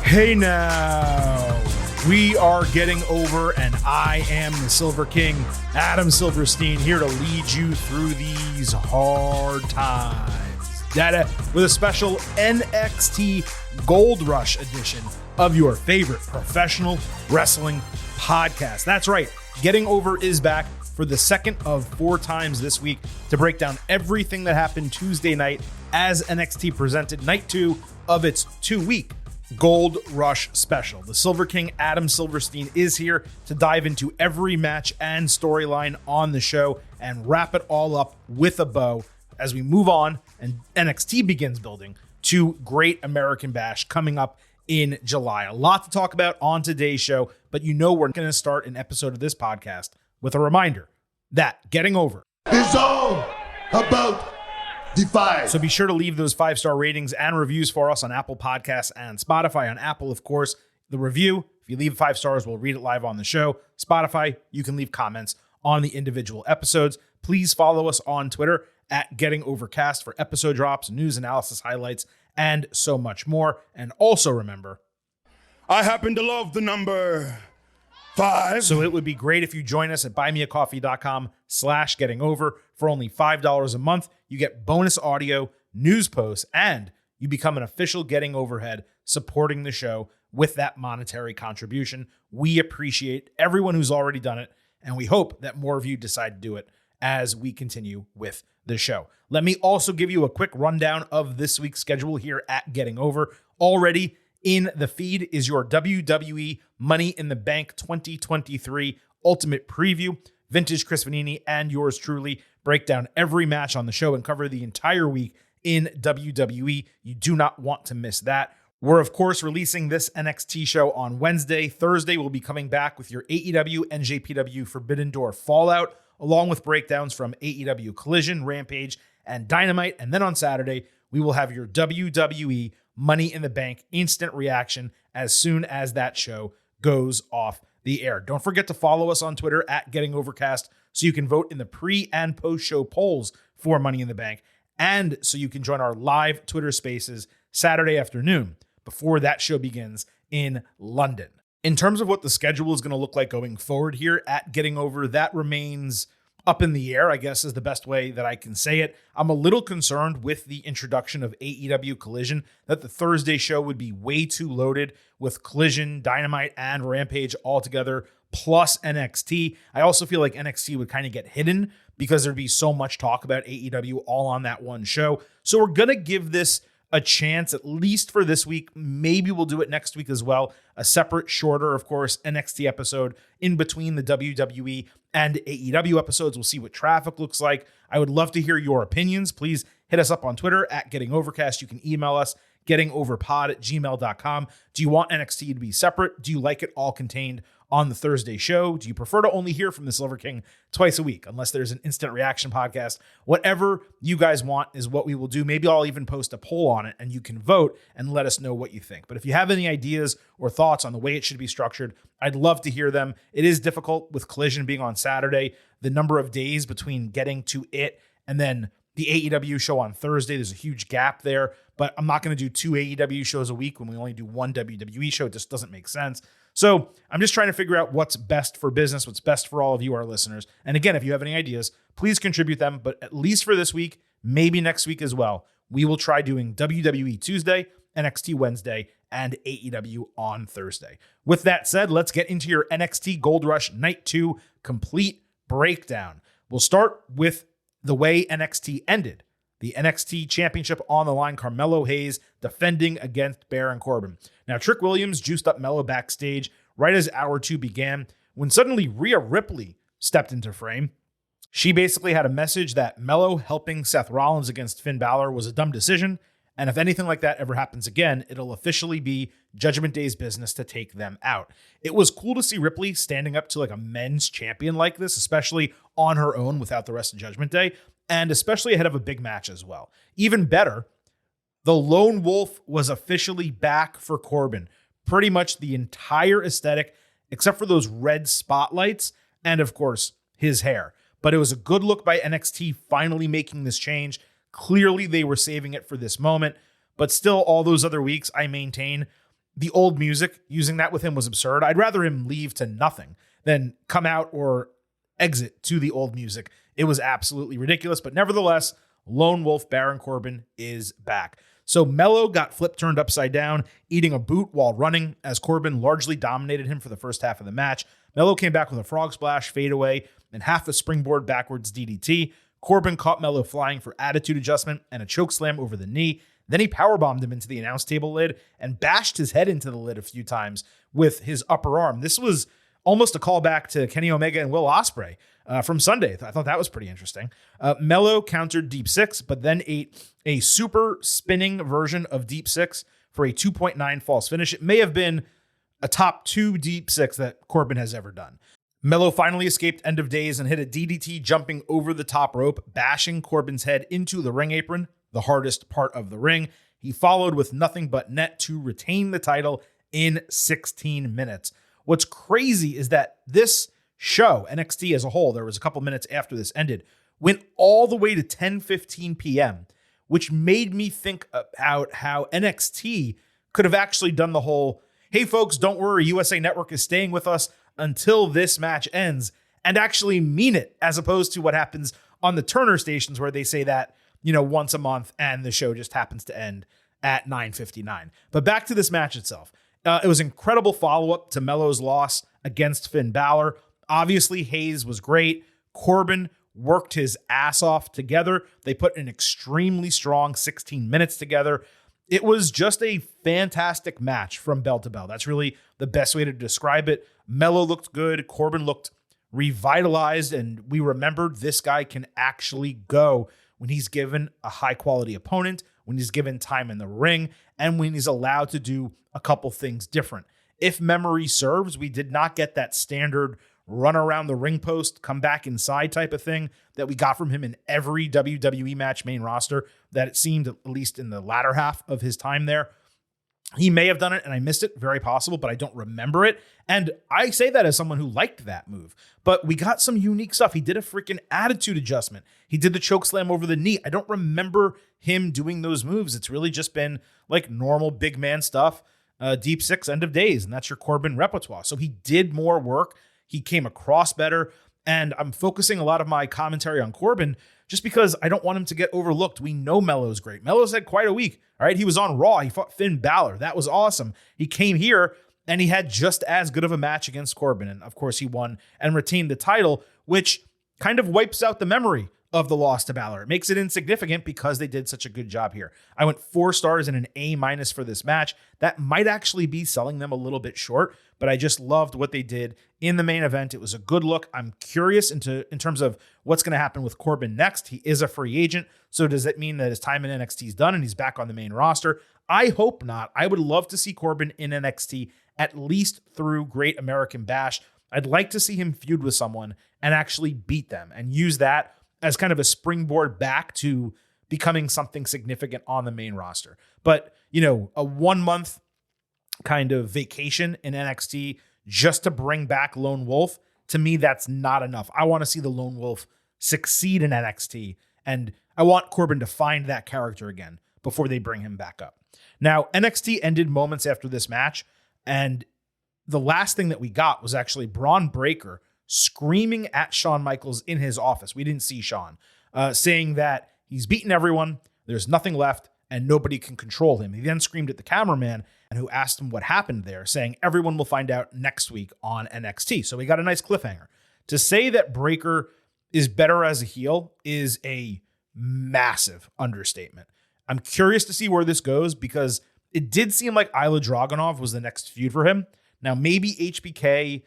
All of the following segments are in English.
Hey now, we are getting over, and I am the Silver King, Adam Silverstein, here to lead you through these hard times. With a special NXT Gold Rush edition of your favorite professional wrestling podcast. That's right, Getting Over is back for the second of 4 times this week to break down everything that happened Tuesday night as NXT presented night 2 of its 2-week Gold Rush special. The Silver King, Adam Silverstein, is here to dive into every match and storyline on the show and wrap it all up with a bow as we move on and NXT begins building to Great American Bash coming up in July. A lot to talk about on today's show, but you know we're going to start an episode of this podcast with a reminder that Getting Over is all about Defy. So be sure to leave those 5-star ratings and reviews for us on Apple Podcasts and Spotify. On Apple, of course, the review, if you leave 5 stars, we'll read it live on the show. Spotify, you can leave comments on the individual episodes. Please follow us on Twitter at Getting Overcast for episode drops, news analysis highlights, and so much more. And also remember, I happen to love the number 5. So it would be great if you join us at buymeacoffee.com/gettingover. For only $5 a month, you get bonus audio, news posts, and you become an official Getting Overhead supporting the show with that monetary contribution. We appreciate everyone who's already done it, and we hope that more of you decide to do it as we continue with the show. Let me also give you a quick rundown of this week's schedule here at Getting Over. Already in the feed is your WWE Money in the Bank 2023 Ultimate Preview. Vintage Chris Vanini and yours truly break down every match on the show and cover the entire week in WWE. You do not want to miss that. We're, of course, releasing this NXT show on Wednesday. Thursday, we'll be coming back with your AEW and JPW Forbidden Door Fallout, along with breakdowns from AEW Collision, Rampage, and Dynamite. And then on Saturday, we will have your WWE Money in the Bank instant reaction as soon as that show goes off the air. Don't forget to follow us on Twitter at Getting Overcast so you can vote in the pre and post show polls for Money in the Bank, and so you can join our live Twitter Spaces Saturday afternoon before that show begins in London. In terms of what the schedule is going to look like going forward here at Getting Over, that remains up in the air, I guess is the best way that I can say it. I'm a little concerned with the introduction of AEW Collision, that the Thursday show would be way too loaded with Collision, Dynamite, and Rampage all together, plus NXT. I also feel like NXT would kind of get hidden because there'd be so much talk about AEW all on that one show. So we're going to give this a chance, at least for this week. Maybe we'll do it next week as well. A separate, shorter, of course, NXT episode in between the WWE and AEW episodes. We'll see what traffic looks like. I would love to hear your opinions. Please hit us up on Twitter at Getting Overcast. You can email us, gettingoverpod@gmail.com. Do you want NXT to be separate? Do you like it all contained on the Thursday show? Do you prefer to only hear from the Silver King twice a week, unless there's an instant reaction podcast? Whatever you guys want is what we will do. Maybe I'll even post a poll on it and you can vote and let us know what you think. But if you have any ideas or thoughts on the way it should be structured, I'd love to hear them. It is difficult with Collision being on Saturday, the number of days between getting to it and then the AEW show on Thursday. There's a huge gap there, but I'm not going to do 2 AEW shows a week when we only do 1 WWE show. It just doesn't make sense. So I'm just trying to figure out what's best for business, what's best for all of you, our listeners. And again, if you have any ideas, please contribute them. But at least for this week, maybe next week as well, we will try doing WWE Tuesday, NXT Wednesday, and AEW on Thursday. With that said, let's get into your NXT Gold Rush Night 2 complete breakdown. We'll start with the way NXT ended. The NXT Championship on the line, Carmelo Hayes defending against Baron Corbin. Now, Trick Williams juiced up Melo backstage right as Hour 2 began, when suddenly Rhea Ripley stepped into frame. She basically had a message that Melo helping Seth Rollins against Finn Balor was a dumb decision, and if anything like that ever happens again, it'll officially be Judgment Day's business to take them out. It was cool to see Ripley standing up to like a men's champion like this, especially on her own without the rest of Judgment Day, and especially ahead of a big match as well. Even better, the Lone Wolf was officially back for Corbin. Pretty much the entire aesthetic, except for those red spotlights, and of course, his hair. But it was a good look by NXT finally making this change. Clearly, they were saving it for this moment. But still, all those other weeks, I maintain, the old music, using that with him was absurd. I'd rather him leave to nothing than come out or exit to the old music. It was absolutely ridiculous, but nevertheless, Lone Wolf Baron Corbin is back. So Melo got flipped turned upside down, eating a boot while running as Corbin largely dominated him for the first half of the match. Melo came back with a frog splash, fadeaway, and half a springboard backwards DDT. Corbin caught Melo flying for attitude adjustment and a choke slam over the knee. Then he powerbombed him into the announce table lid and bashed his head into the lid a few times with his upper arm. This was almost a callback to Kenny Omega and Will Ospreay from Sunday. I thought that was pretty interesting. Melo countered Deep Six, but then ate a super spinning version of Deep Six for a 2.9 false finish. It may have been a top 2 Deep Six that Corbin has ever done. Melo finally escaped End of Days and hit a DDT jumping over the top rope, bashing Corbin's head into the ring apron, the hardest part of the ring. He followed with nothing but net to retain the title in 16 minutes. What's crazy is that this show, NXT as a whole, there was a couple minutes after this ended, went all the way to 10:15 p.m., which made me think about how NXT could have actually done the whole, hey folks, don't worry, USA Network is staying with us until this match ends, and actually mean it, as opposed to what happens on the Turner stations where they say that, once a month and the show just happens to end at 9:59. But back to this match itself. It was incredible follow-up to Melo's loss against Finn Balor. Obviously, Hayes was great. Corbin worked his ass off together. They put an extremely strong 16 minutes together. It was just a fantastic match from bell to bell. That's really the best way to describe it. Melo looked good. Corbin looked revitalized, and we remembered this guy can actually go when he's given a high-quality opponent, when he's given time in the ring, and when he's allowed to do a couple things different. If memory serves, we did not get that standard run around the ring post, come back inside type of thing that we got from him in every WWE match main roster, that it seemed, at least in the latter half of his time there. He may have done it and I missed it, very possible, but I don't remember it. And I say that as someone who liked that move. But we got some unique stuff. He did a freaking attitude adjustment. He did the choke slam over the knee. I don't remember him doing those moves. It's really just been like normal big man stuff, Deep Six, End of Days, and that's your Corbin repertoire. So he did more work. He came across better. And I'm focusing a lot of my commentary on Corbin just because I don't want him to get overlooked. We know Melo's great. Melo's had quite a week. All right, he was on Raw. He fought Finn Balor. That was awesome. He came here and he had just as good of a match against Corbin. And of course, he won and retained the title, which kind of wipes out the memory of the loss to Balor. It makes it insignificant because they did such a good job here. I went 4 stars and an A- for this match. That might actually be selling them a little bit short, but I just loved what they did in the main event. It was a good look. I'm curious in terms of what's going to happen with Corbin next. He is a free agent. So does that mean that his time in NXT is done and he's back on the main roster? I hope not. I would love to see Corbin in NXT at least through Great American Bash. I'd like to see him feud with someone and actually beat them and use that as kind of a springboard back to becoming something significant on the main roster. But, a 1 month kind of vacation in NXT just to bring back Lone Wolf, to me, that's not enough. I want to see the Lone Wolf succeed in NXT, and I want Corbin to find that character again before they bring him back up. Now, NXT ended moments after this match, and the last thing that we got was actually Braun Breaker screaming at Shawn Michaels in his office. We didn't see Shawn, saying that he's beaten everyone, there's nothing left, and nobody can control him. He then screamed at the cameraman and who asked him what happened there, saying everyone will find out next week on NXT. So we got a nice cliffhanger. To say that Breaker is better as a heel is a massive understatement. I'm curious to see where this goes because it did seem like Ilya Dragunov was the next feud for him. Now, maybe HBK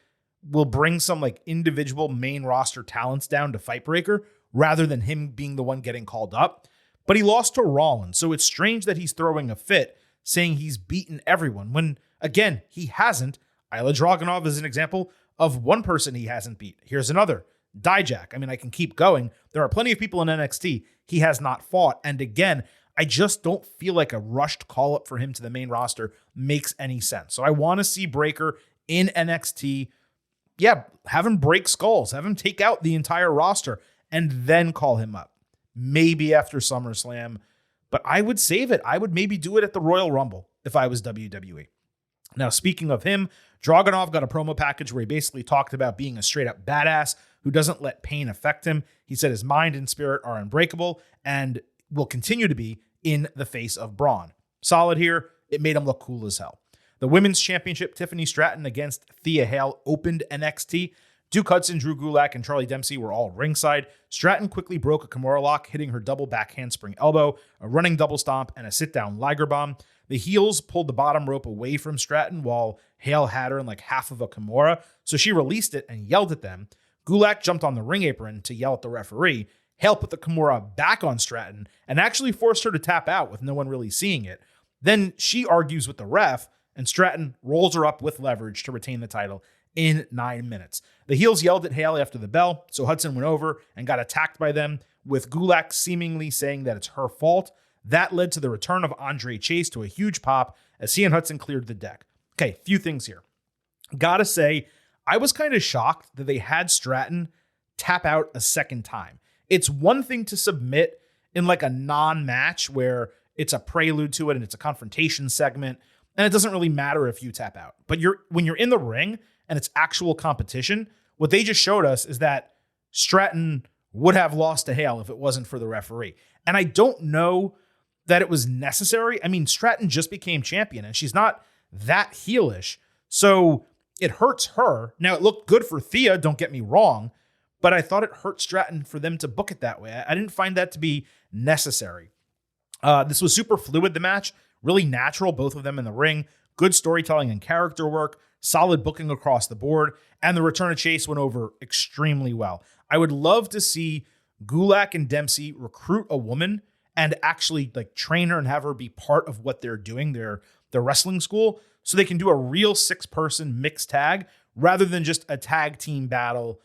will bring some individual main roster talents down to fight Breaker rather than him being the one getting called up. But he lost to Rollins, so it's strange that he's throwing a fit saying he's beaten everyone when, again, he hasn't. Ilya Dragunov is an example of one person he hasn't beat. Here's another, Dijak. I mean, I can keep going. There are plenty of people in NXT he has not fought. And again, I just don't feel like a rushed call-up for him to the main roster makes any sense. So I want to see Breaker in NXT. Yeah, have him break skulls. Have him take out the entire roster and then call him up. Maybe after SummerSlam. But I would save it. I would maybe do it at the Royal Rumble if I was WWE. Now, speaking of him, Dragunov got a promo package where he basically talked about being a straight up badass who doesn't let pain affect him. He said his mind and spirit are unbreakable and will continue to be in the face of Braun. Solid here. It made him look cool as hell. The Women's Championship, Tiffany Stratton against Thea Hale, opened NXT. Duke Hudson, Drew Gulak, and Charlie Dempsey were all ringside. Stratton quickly broke a Kimura lock, hitting her double back handspring elbow, a running double stomp, and a sit-down Liger bomb. The heels pulled the bottom rope away from Stratton while Hale had her in like half of a Kimura, so she released it and yelled at them. Gulak jumped on the ring apron to yell at the referee. Hale put the Kimura back on Stratton and actually forced her to tap out with no one really seeing it. Then she argues with the ref, and Stratton rolls her up with leverage to retain the title in 9 minutes. The heels yelled at Hale after the bell, so Hudson went over and got attacked by them, with Gulak seemingly saying that it's her fault. That led to the return of Andre Chase to a huge pop as he and Hudson cleared the deck. Okay, few things here. Gotta say, I was kind of shocked that they had Stratton tap out a second time. It's one thing to submit in like a non-match where it's a prelude to it and it's a confrontation segment, and it doesn't really matter if you tap out. But when you're in the ring and it's actual competition, what they just showed us is that Stratton would have lost to Hale if it wasn't for the referee. And I don't know that it was necessary. I mean, Stratton just became champion and she's not that heelish. So it hurts her. Now, it looked good for Thea, don't get me wrong, but I thought it hurt Stratton for them to book it that way. I didn't find that to be necessary. This was super fluid, the match. Really natural, both of them in the ring. Good storytelling and character work. Solid booking across the board. And the return of Chase went over extremely well. I would love to see Gulak and Dempsey recruit a woman and actually like train her and have her be part of what they're doing, their wrestling school, so they can do a real 6-person mixed tag rather than just a tag team battle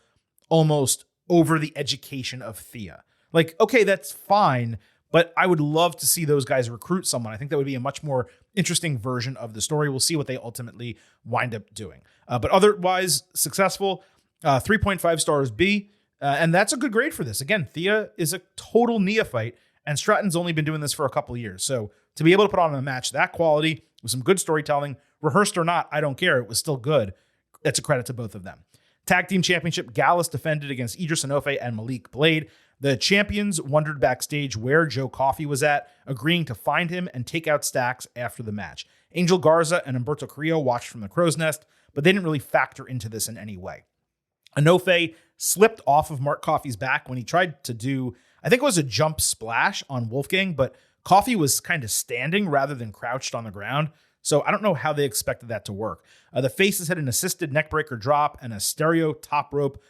almost over the education of Thea. Like, okay, that's fine, but I would love to see those guys recruit someone. I think that would be a much more interesting version of the story. We'll see what they ultimately wind up doing. But otherwise, successful. 3.5 stars B. And that's a good grade for this. Again, Thea is a total neophyte, and Stratton's only been doing this for a couple of years. So to be able to put on a match that quality with some good storytelling, rehearsed or not, I don't care. It was still good. That's a credit to both of them. Tag Team Championship, Gallus defended against Idris Enofe and Malik Blade. The champions wondered backstage where Joe Coffey was at, agreeing to find him and take out Stax after the match. Angel Garza and Humberto Carrillo watched from the crow's nest, but they didn't really factor into this in any way. Enofe slipped off of Mark Coffey's back when he tried to do, I think it was a jump splash on Wolfgang, but Coffey was kind of standing rather than crouched on the ground. So I don't know how they expected that to work. The Faces had an assisted neckbreaker drop and a stereo top rope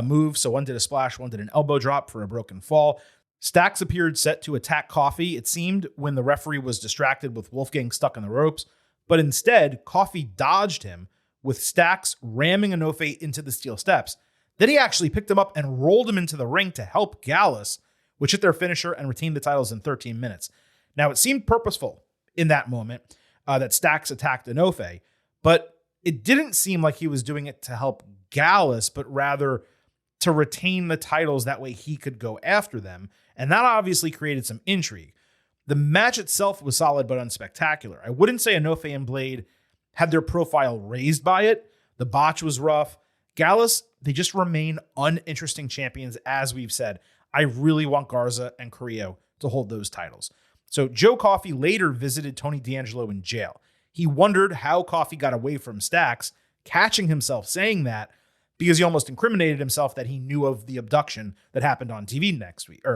move. So one did a splash, one did an elbow drop for a broken fall. Stax appeared set to attack Coffey, it seemed, when the referee was distracted with Wolfgang stuck in the ropes. But instead, Coffey dodged him with Stax ramming Enofe into the steel steps. Then he actually picked him up and rolled him into the ring to help Gallus, which hit their finisher and retained the titles in 13 minutes. Now, it seemed purposeful in that moment that Stax attacked Enofe, but it didn't seem like he was doing it to help Gallus, but rather to retain the titles. That way he could go after them. And that obviously created some intrigue. The match itself was solid but unspectacular. I wouldn't say Enofe and Blade had their profile raised by it. The botch was rough. Gallus, they just remain uninteresting champions, as we've said. I really want Garza and Carrillo to hold those titles. So Joe Coffey later visited Tony D'Angelo in jail. He wondered how Coffey got away from Stax, catching himself saying that because he almost incriminated himself that he knew of the abduction that happened on TV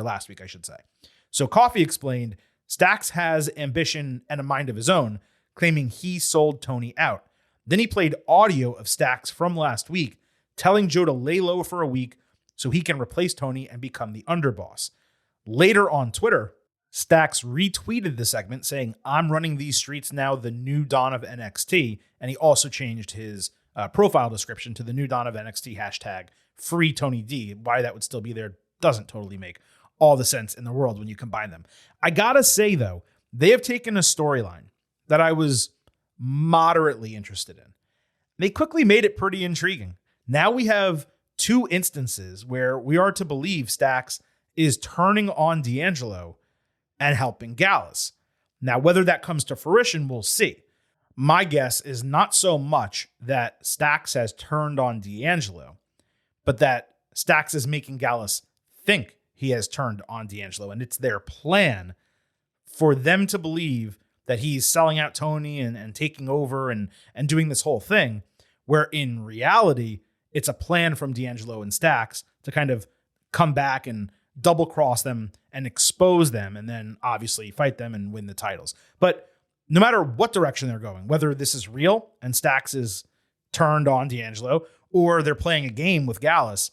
last week, I should say. So Coffey explained, Stax has ambition and a mind of his own, claiming he sold Tony out. Then he played audio of Stax from last week, telling Joe to lay low for a week so he can replace Tony and become the underboss. Later on Twitter, Stax retweeted the segment saying, I'm running these streets now, the new dawn of NXT. And he also changed his profile description to the new dawn of NXT hashtag free Tony D. Why that would still be there doesn't totally make all the sense in the world when you combine them. I gotta say, though, they have taken a storyline that I was moderately interested in. They quickly made it pretty intriguing. Now we have 2 instances where we are to believe Stax is turning on D'Angelo and helping Gallus. Now, whether that comes to fruition, we'll see. My guess is not so much that Stacks has turned on D'Angelo, but that Stacks is making Gallus think he has turned on D'Angelo. And it's their plan for them to believe that he's selling out Tony and taking over and doing this whole thing, where in reality, it's a plan from D'Angelo and Stacks to kind of come back and double cross them and expose them, and then obviously fight them and win the titles. But no matter what direction they're going, whether this is real and Stacks is turned on D'Angelo or they're playing a game with Gallus,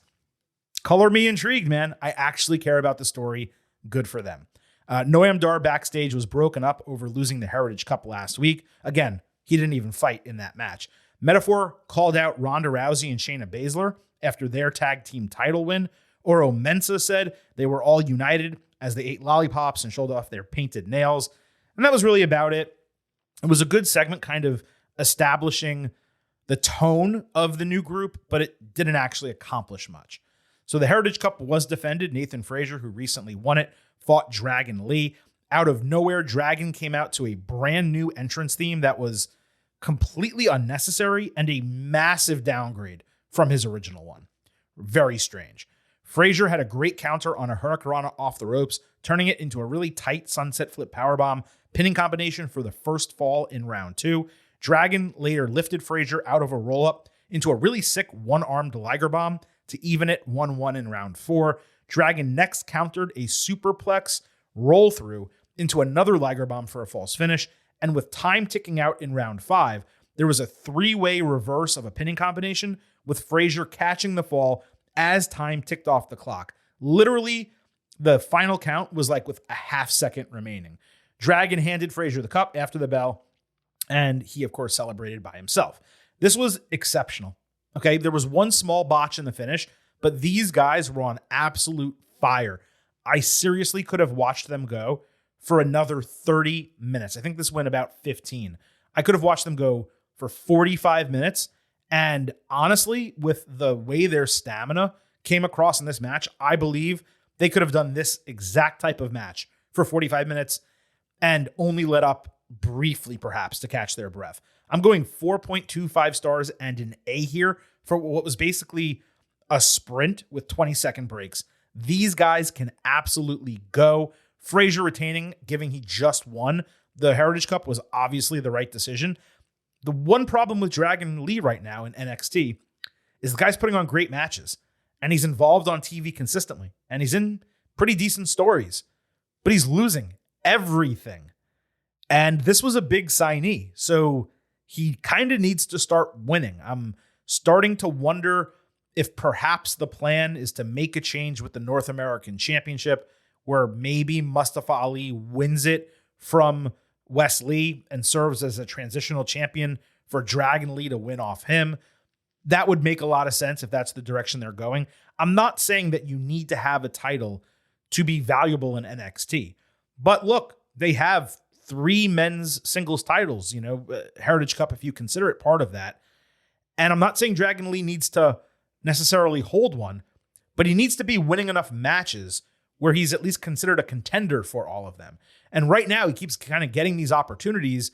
color me intrigued, man. I actually care about the story. Good for them. Noam Dar backstage was broken up over losing the Heritage Cup last week. Again, he didn't even fight in that match. Metaphor called out Ronda Rousey and Shayna Baszler after their tag team title win. Oro Mensah said they were all united as they ate lollipops and showed off their painted nails. And that was really about it. It was a good segment kind of establishing the tone of the new group, but it didn't actually accomplish much. So the Heritage Cup was defended. Nathan Frazier, who recently won it, fought Dragon Lee. Out of nowhere, Dragon came out to a brand new entrance theme that was completely unnecessary and a massive downgrade from his original one. Very strange. Frazier had a great counter on a Hurricanrana off the ropes, turning it into a really tight sunset flip powerbomb pinning combination for the first fall in round 2. Dragon later lifted Frazier out of a roll-up into a really sick one-armed Liger bomb to even it 1-1 in round 4. Dragon next countered a superplex roll-through into another Liger bomb for a false finish, and with time ticking out in round 5, there was a 3-way reverse of a pinning combination with Frazier catching the fall as time ticked off the clock. Literally, the final count was like with a half second remaining. Dragon handed Frazier the cup after the bell, and he, of course, celebrated by himself. This was exceptional. Okay, there was one small botch in the finish, but these guys were on absolute fire. I seriously could have watched them go for another 30 minutes. I think this went about 15. I could have watched them go for 45 minutes. And honestly, with the way their stamina came across in this match, I believe they could have done this exact type of match for 45 minutes and only let up briefly, perhaps, to catch their breath. I'm going 4.25 stars and an A here for what was basically a sprint with 20-second breaks. These guys can absolutely go. Frazier retaining, given he just won the Heritage Cup, was obviously the right decision. The one problem with Dragon Lee right now in NXT is the guy's putting on great matches, and he's involved on TV consistently, and he's in pretty decent stories, but he's losing everything. And this was a big signee, so he kind of needs to start winning. I'm starting to wonder if perhaps the plan is to make a change with the North American Championship, where maybe Mustafa Ali wins it from Wes Lee and serves as a transitional champion for Dragon Lee to win off him. That would make a lot of sense if that's the direction they're going. I'm not saying that you need to have a title to be valuable in NXT, but look, they have 3 men's singles titles, Heritage Cup, if you consider it part of that. And I'm not saying Dragon Lee needs to necessarily hold one, but he needs to be winning enough matches where he's at least considered a contender for all of them. And right now he keeps kind of getting these opportunities,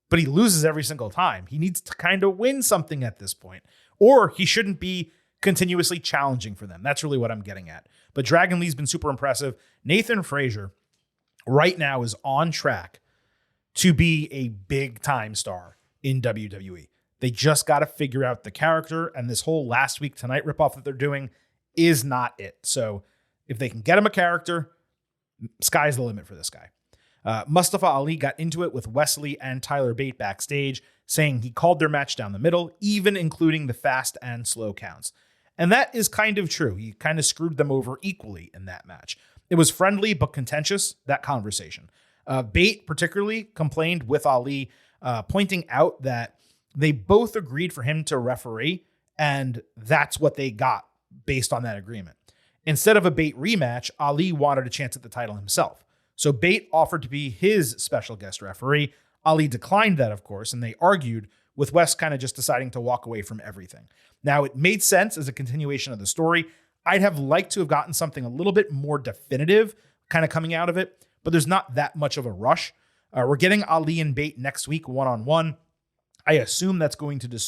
but he loses every single time. He needs to kind of win something at this point, or he shouldn't be continuously challenging for them. That's really what I'm getting at. But Dragon Lee's been super impressive. Nathan Frazier right now is on track to be a big time star in WWE. They just got to figure out the character, and this whole Last Week Tonight ripoff that they're doing is not it. So if they can get him a character, sky's the limit for this guy. Mustafa Ali got into it with Wesley and Tyler Bate backstage, saying he called their match down the middle, even including the fast and slow counts. And that is kind of true. He kind of screwed them over equally in that match. It was friendly but contentious, that conversation. Bate particularly complained with Ali, pointing out that they both agreed for him to referee, and that's what they got based on that agreement. Instead of a Bate rematch, Ali wanted a chance at the title himself. So Bate offered to be his special guest referee. Ali declined that, of course, and they argued, with West kind of just deciding to walk away from everything. Now, it made sense as a continuation of the story. I'd have liked to have gotten something a little bit more definitive kind of coming out of it, but there's not that much of a rush. We're getting Ali and Bate next week, one-on-one. I assume that's going to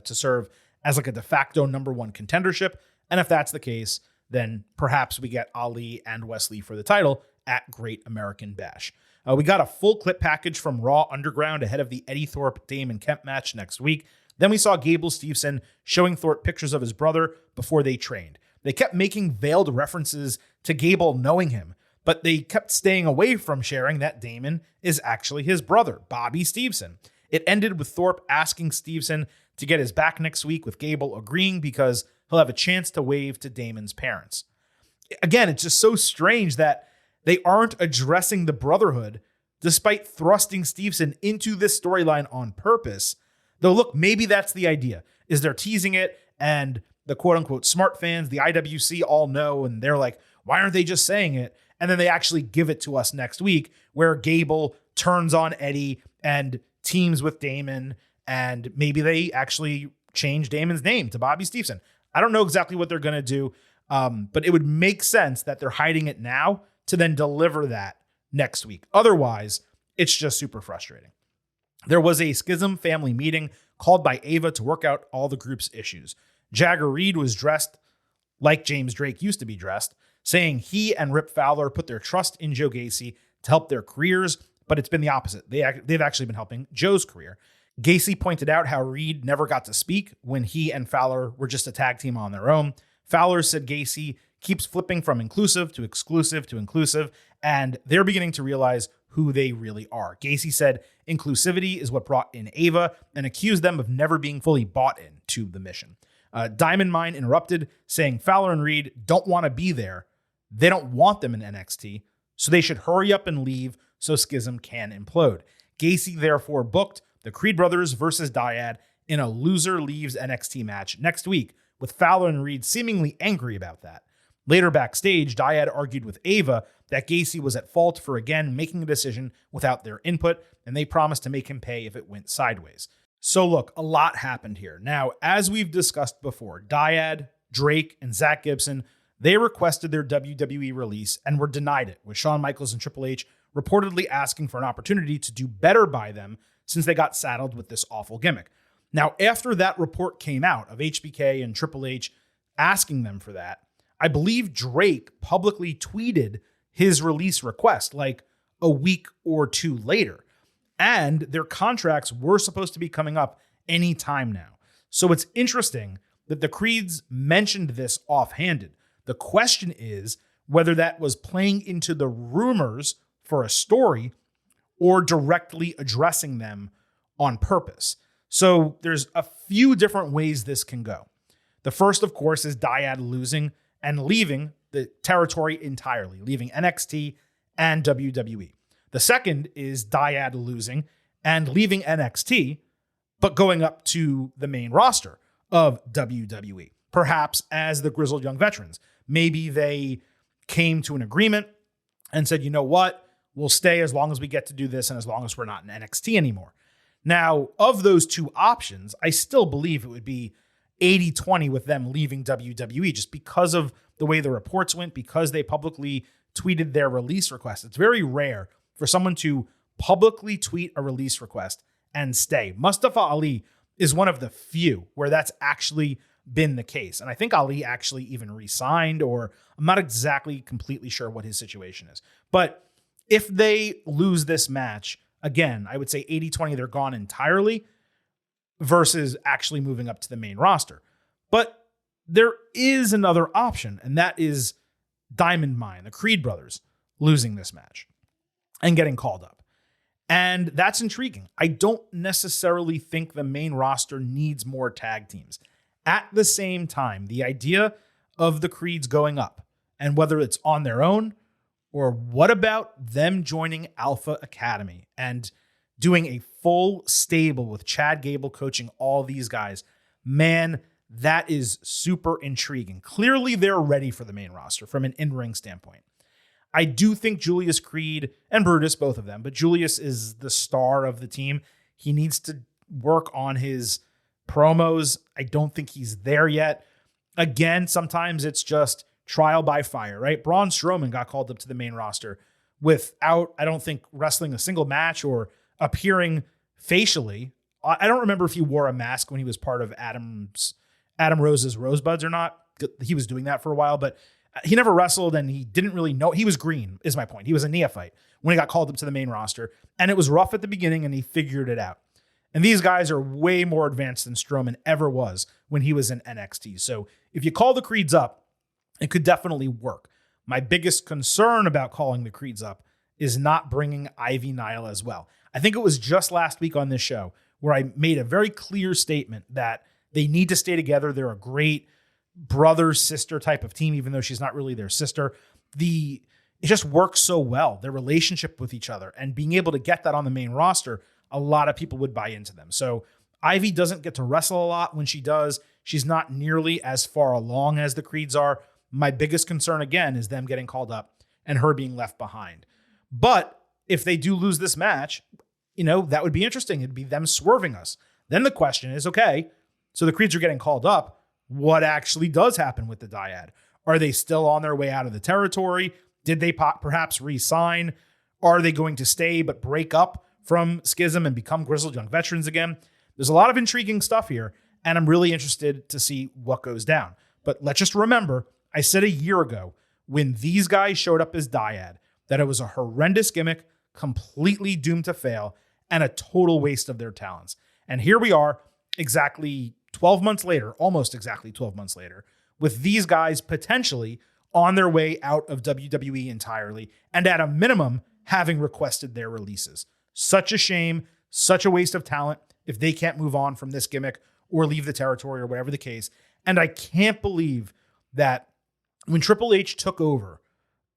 serve as like a de facto number one contendership. And if that's the case, then perhaps we get Ali and Wesley for the title at Great American Bash. We got a full clip package from Raw Underground ahead of the Eddie Thorpe, Damon Kemp match next week. Then we saw Gable Steveson showing Thorpe pictures of his brother before they trained. They kept making veiled references to Gable knowing him, but they kept staying away from sharing that Damon is actually his brother, Bobby Steveson. It ended with Thorpe asking Steveson to get his back next week, with Gable agreeing because he'll have a chance to wave to Damon's parents. Again, it's just so strange that they aren't addressing the brotherhood despite thrusting Steveson into this storyline on purpose. Though, look, maybe that's the idea, is they're teasing it and the quote-unquote smart fans, the IWC, all know, and they're like, why aren't they just saying it? And then they actually give it to us next week where Gable turns on Eddie and teams with Damon, and maybe they actually change Damon's name to Bobby Steveson. I don't know exactly what they're going to do, but it would make sense that they're hiding it now to then deliver that next week. Otherwise, it's just super frustrating. There was a Schism family meeting called by Ava to work out all the group's issues. Jagger Reed was dressed like James Drake used to be dressed, saying he and Rip Fowler put their trust in Joe Gacy to help their careers, but it's been the opposite. They've actually been helping Joe's career. Gacy pointed out how Reed never got to speak when he and Fowler were just a tag team on their own. Fowler said Gacy keeps flipping from inclusive to exclusive to inclusive, and they're beginning to realize who they really are. Gacy said inclusivity is what brought in Ava and accused them of never being fully bought into the mission. Diamond Mine interrupted, saying Fowler and Reed don't want to be there. They don't want them in NXT, so they should hurry up and leave so Schism can implode. Gacy therefore booked the Creed brothers versus Dyad in a loser leaves NXT match next week, with Fowler and Reed seemingly angry about that. Later backstage, Dyad argued with Ava that Gacy was at fault for again making a decision without their input, and they promised to make him pay if it went sideways. So look, a lot happened here. Now, as we've discussed before, Dyad, Drake, and Zach Gibson, they requested their WWE release and were denied it, with Shawn Michaels and Triple H reportedly asking for an opportunity to do better by them since they got saddled with this awful gimmick. Now, after that report came out of HBK and Triple H asking them for that, I believe Drake publicly tweeted his release request like a week or two later. And their contracts were supposed to be coming up any time now. So it's interesting that the Creeds mentioned this offhanded. The question is whether that was playing into the rumors for a story or directly addressing them on purpose. So there's a few different ways this can go. The first, of course, is Dyad losing and leaving the territory entirely, leaving NXT and WWE. The second is Dyad losing and leaving NXT, but going up to the main roster of WWE, perhaps as the Grizzled Young Veterans. Maybe they came to an agreement and said, you know what, we'll stay as long as we get to do this and as long as we're not in NXT anymore. Now, of those two options, I still believe it would be 80-20 with them leaving WWE just because of the way the reports went, because they publicly tweeted their release request. It's very rare for someone to publicly tweet a release request and stay. Mustafa Ali is one of the few where that's actually been the case. And I think Ali actually even re-signed, or I'm not exactly completely sure what his situation is. But if they lose this match, again, I would say 80-20, they're gone entirely versus actually moving up to the main roster. But there is another option, and that is Diamond Mine, the Creed brothers, losing this match and getting called up. And that's intriguing. I don't necessarily think the main roster needs more tag teams. At the same time, the idea of the Creeds going up, and whether it's on their own, or what about them joining Alpha Academy and doing a full stable with Chad Gable coaching all these guys, man, that is super intriguing. Clearly, they're ready for the main roster from an in-ring standpoint. I do think Julius Creed and Brutus, both of them, but Julius is the star of the team. He needs to work on his promos. I don't think he's there yet. Again, sometimes it's just trial by fire, right? Braun Strowman got called up to the main roster without, I don't think, wrestling a single match or appearing facially I don't remember if he wore a mask when he was part of Adam Rose's Rosebuds or not. He was doing that for a while, but he never wrestled and he didn't really know. He was green, is my point. He was a neophyte when he got called up to the main roster, and it was rough at the beginning and he figured it out. And these guys are way more advanced than Strowman ever was when he was in NXT. So if you call the Creeds up, it could definitely work. My biggest concern about calling the Creeds up is not bringing Ivy Nile as well. I think it was just last week on this show where I made a very clear statement that they need to stay together. They're a great brother-sister type of team, even though she's not really their sister. It just works so well, their relationship with each other. And being able to get that on the main roster, a lot of people would buy into them. So Ivy doesn't get to wrestle a lot. When she does, she's not nearly as far along as the Creeds are. My biggest concern, again, is them getting called up and her being left behind. But if they do lose this match, that would be interesting. It'd be them swerving us. Then the question is, okay, so the Creeds are getting called up. What actually does happen with the dyad? Are they still on their way out of the territory? Did they perhaps re-sign? Are they going to stay but break up from Schism and become Grizzled Young Veterans again? There's a lot of intriguing stuff here, and I'm really interested to see what goes down. But let's just remember, I said a year ago when these guys showed up as dyad that it was a horrendous gimmick, completely doomed to fail, and a total waste of their talents. And here we are, exactly 12 months later, almost exactly 12 months later, with these guys potentially on their way out of WWE entirely, and at a minimum, having requested their releases. Such a shame, such a waste of talent if they can't move on from this gimmick or leave the territory or whatever the case. And I can't believe that when Triple H took over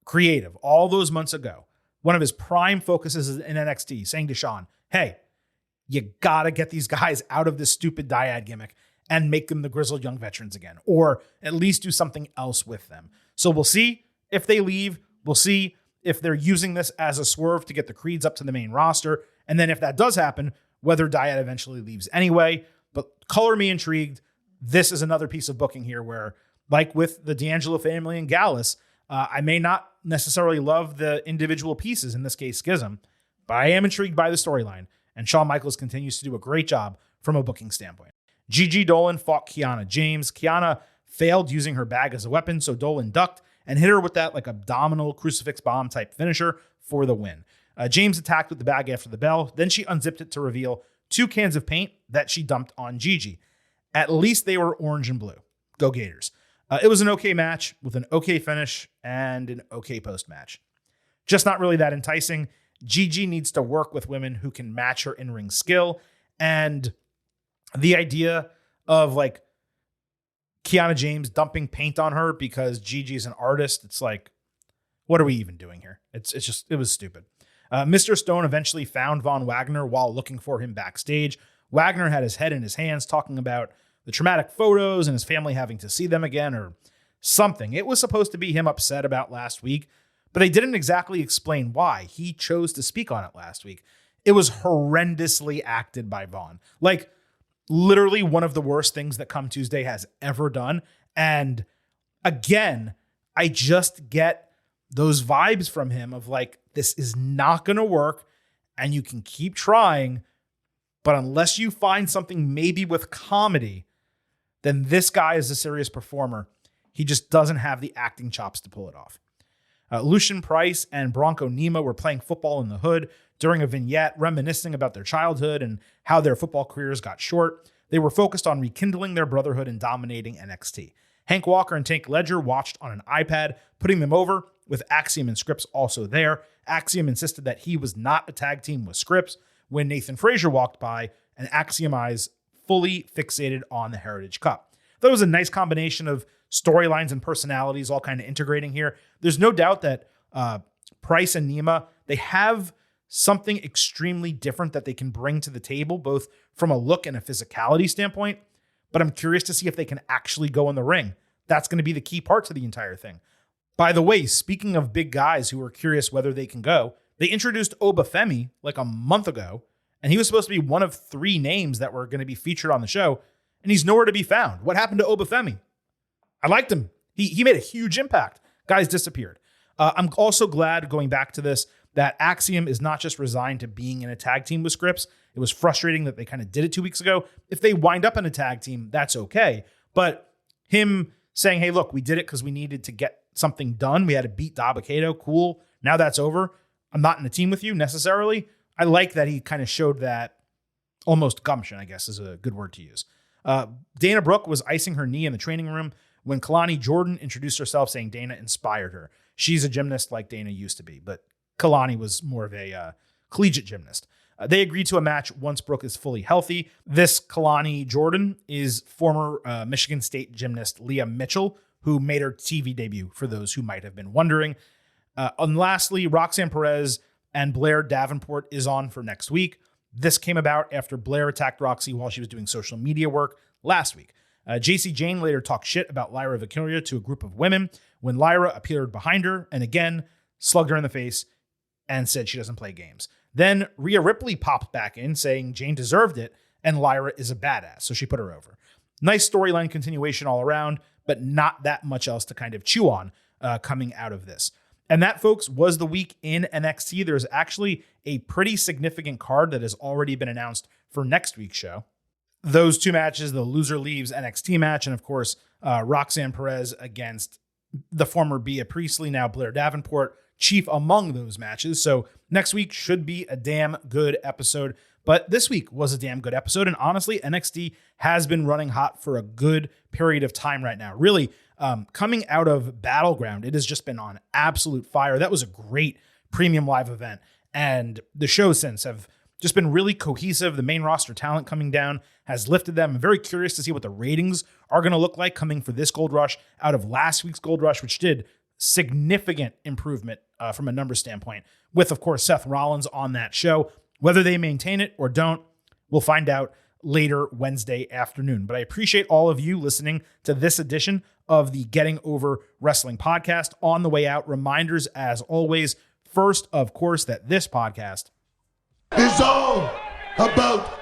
creative all those months ago, one of his prime focuses in NXT, saying to Sean, hey, you gotta get these guys out of this stupid dyad gimmick and make them the Grizzled Young Veterans again, or at least do something else with them. So we'll see if they leave. We'll see if they're using this as a swerve to get the Creeds up to the main roster. And then if that does happen, whether dyad eventually leaves anyway. But color me intrigued. This is another piece of booking here where, like with the D'Angelo family and Gallus, I may not necessarily love the individual pieces, in this case Schism, but I am intrigued by the storyline. And Shawn Michaels continues to do a great job from a booking standpoint. Gigi Dolan fought Kiana James. Kiana failed using her bag as a weapon, so Dolan ducked and hit her with that abdominal crucifix bomb type finisher for the win. James attacked with the bag after the bell. Then she unzipped it to reveal 2 cans of paint that she dumped on Gigi. At least they were orange and blue. Go Gators. It was an okay match with an okay finish and an okay post-match. Just not really that enticing. Gigi needs to work with women who can match her in-ring skill. And the idea of Kiana James dumping paint on her because Gigi's an artist, it's what are we even doing here? It was stupid. Mr. Stone eventually found Von Wagner while looking for him backstage. Wagner had his head in his hands talking about the traumatic photos and his family having to see them again or something. It was supposed to be him upset about last week, but they didn't exactly explain why. He chose to speak on it last week. It was horrendously acted by Vaughn. Literally one of the worst things that Come Tuesday has ever done. And again, I just get those vibes from him of this is not going to work and you can keep trying, but unless you find something maybe with comedy, then this guy is a serious performer. He just doesn't have the acting chops to pull it off. Lucian Price and Bronco Nima were playing football in the hood during a vignette reminiscing about their childhood and how their football careers got short. They were focused on rekindling their brotherhood and dominating NXT. Hank Walker and Tank Ledger watched on an iPad, putting them over, with Axiom and Scripps also there. Axiom insisted that he was not a tag team with Scripps when Nathan Frazier walked by and Axiom eyes fully fixated on the Heritage Cup. That was a nice combination of storylines and personalities all kind of integrating here. There's no doubt that Price and Nima, they have something extremely different that they can bring to the table, both from a look and a physicality standpoint. But I'm curious to see if they can actually go in the ring. That's going to be the key part to the entire thing. By the way, speaking of big guys who are curious whether they can go, they introduced Obafemi a month ago, and he was supposed to be one of 3 names that were going to be featured on the show, and he's nowhere to be found. What happened to Obafemi? I liked him. He made a huge impact. Guys disappeared. I'm also glad, going back to this, that Axiom is not just resigned to being in a tag team with Scripps. It was frustrating that they kind of did it 2 weeks ago. If they wind up in a tag team, that's okay. But him saying, hey, look, we did it because we needed to get something done. We had to beat Dabba-Kato. Cool. Now that's over. I'm not in a team with you necessarily. I like that he kind of showed that almost gumption, I guess is a good word to use. Dana Brooke was icing her knee in the training room when Kalani Jordan introduced herself, saying Dana inspired her. She's a gymnast like Dana used to be, but Kalani was more of a collegiate gymnast. They agreed to a match once Brooke is fully healthy. This Kalani Jordan is former Michigan State gymnast Leah Mitchell, who made her TV debut, for those who might have been wondering. And lastly, Roxanne Perez and Blair Davenport is on for next week. This came about after Blair attacked Roxy while she was doing social media work last week. JC Jane later talked shit about Lyra Victoria to a group of women when Lyra appeared behind her and again slugged her in the face and said she doesn't play games. Then Rhea Ripley popped back in saying Jane deserved it and Lyra is a badass, so she put her over. Nice storyline continuation all around, but not that much else to kind of chew on coming out of this. And that, folks, was the week in NXT. There's actually a pretty significant card that has already been announced for next week's show. Those two matches, the loser leaves NXT match, and of course, Roxanne Perez against the former Bea Priestley, now Blair Davenport, chief among those matches. So next week should be a damn good episode. But this week was a damn good episode. And honestly, NXT has been running hot for a good period of time right now. Really, coming out of Battleground, it has just been on absolute fire. That was a great premium live event. And the shows since have just been really cohesive. The main roster talent coming down has lifted them. I'm very curious to see what the ratings are going to look like coming for this Gold Rush out of last week's Gold Rush, which did significant improvement from a numbers standpoint, with, of course, Seth Rollins on that show. Whether they maintain it or don't, we'll find out later Wednesday afternoon. But I appreciate all of you listening to this edition of the Getting Over Wrestling podcast. On the way out, reminders as always. First, of course, that this podcast is all about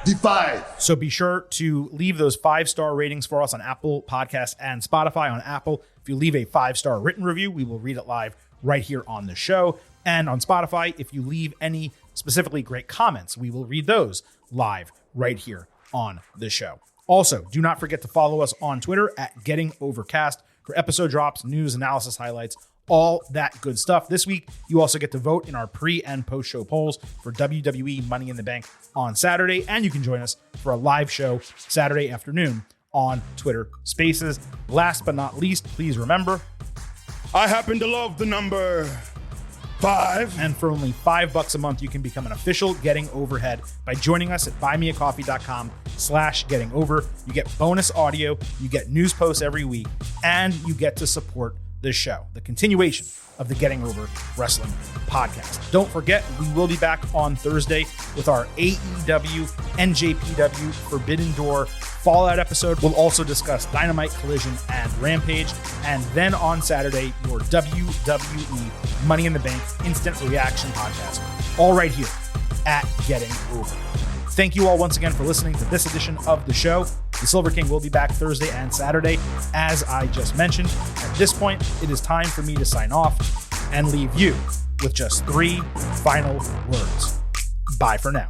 the five. So be sure to leave those 5-star ratings for us on Apple Podcasts and Spotify. On Apple, if you leave a 5-star written review, we will read it live right here on the show. And on Spotify, if you leave any specifically great comments, we will read those live right here on the show. Also, do not forget to follow us on Twitter at Getting Overcast for episode drops, news, analysis highlights, all that good stuff. This week, you also get to vote in our pre- and post-show polls for WWE Money in the Bank on Saturday, and you can join us for a live show Saturday afternoon on Twitter Spaces. Last but not least, please remember, I happen to love the number 5. And for only $5 a month, you can become an official Getting Overhead by joining us at buymeacoffee.com/gettingover. You get bonus audio, you get news posts every week, and you get to support this show, the continuation of the Getting Over Wrestling podcast. Don't forget, we will be back on Thursday with our AEW NJPW Forbidden Door Fallout episode. We'll also discuss Dynamite, Collision, and Rampage. And then on Saturday, your WWE Money in the Bank Instant Reaction podcast, all right here at Getting Over. Thank you all once again for listening to this edition of the show. The Silver King will be back Thursday and Saturday, as I just mentioned. At this point, it is time for me to sign off and leave you with just 3 final words. Bye for now.